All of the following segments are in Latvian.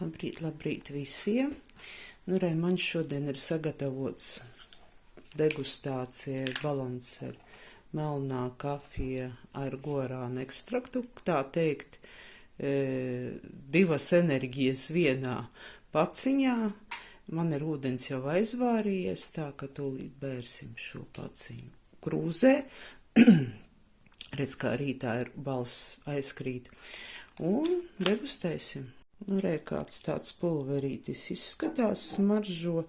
Labrīt, labrīt visiem. Nu, man šodien ir sagatavots degustācijai balancer melnā kafija ar guarānu ekstraktu, tā teikt, divas enerģijas vienā paciņā. Man ir ūdens jau aizvārījies, tā ka tūlīt bērsim šo paciņu krūzē. Redz, kā rītā ir balss aizkrīt. Un degustēsim. Nu, kāds tāds pulverītis izskatās, smaržo.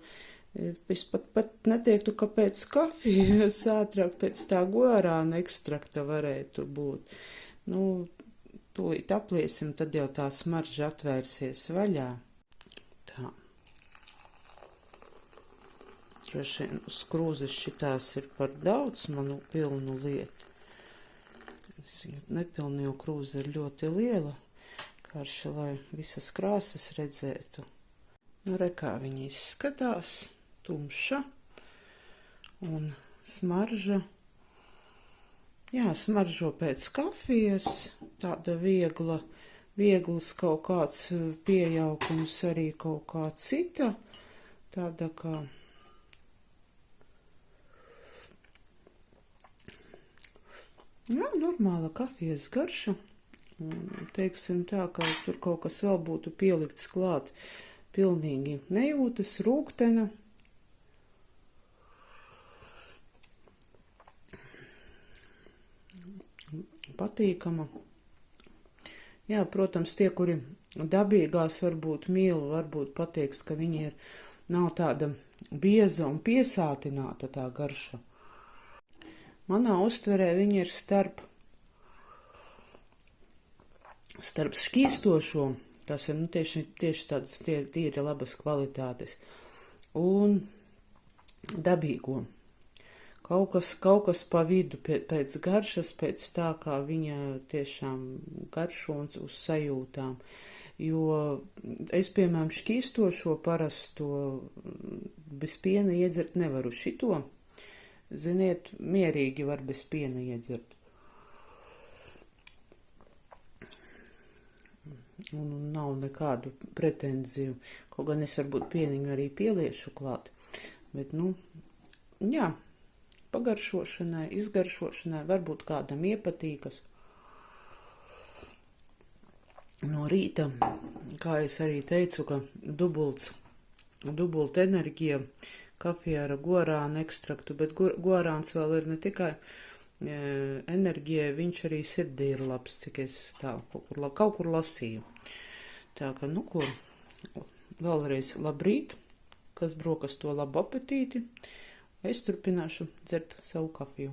Es pat neteiktu, ka pēc kafijas ātrāk pēc tā guarāna ekstrakta varētu būt. Nu, tūlīt apliesim, tad jau tā smarža atvērsies vaļā. Tā. Droši vien uz krūzes šitās ir par daudz manu pilnu lietu. Nepilni, jo krūze ir ļoti liela. Karši, lai visas krāsas redzētu. Nu, kā viņi izskatās, tumša un smarža. Jā, smaržo pēc kafijas, tāda viegls kaut kāds piejaukums, arī kaut kā cita, tāda kā normāla kafijas garša. Teiksim tā, ka tur kaut kas vēl būtu pielikts klāt, pilnīgi nejūtas, rūgtena. Patīkama. Jā, protams, tie, kuri dabīgās varbūt mīl, varbūt pateiks, ka viņi nav tāda bieza un piesātināta tā garša. Manā uztverē viņi ir starp šķīstošo, tas ir tieši tādas tīri labas kvalitātes, un dabīgo. Kaut kas pa vidu pēc garšas, pēc tā, kā viņa tiešām garšo uz sajūtām. Jo es, piemēram, šķīstošo parasto bez piena iedzert nevaru. Šito, ziniet, mierīgi var bez piena iedzert. Un nav nekādu pretenziju. Kaut gan es varbūt pieniņu arī pieliešu klāt. Bet, jā, pagaršošanai, izgaršošanai varbūt kādam iepatīkas. No rīta, kā es arī teicu, ka dubult enerģija kafijā ar guarānu ekstraktu, bet guarāns vēl ir ne tikai enerģija, viņš arī sirdī ir labs, cik es tā kaut kur lasīju. Tā ka, vēlreiz labrīt, kas brokas to labu apetīti, es turpināšu dzert savu kafiju.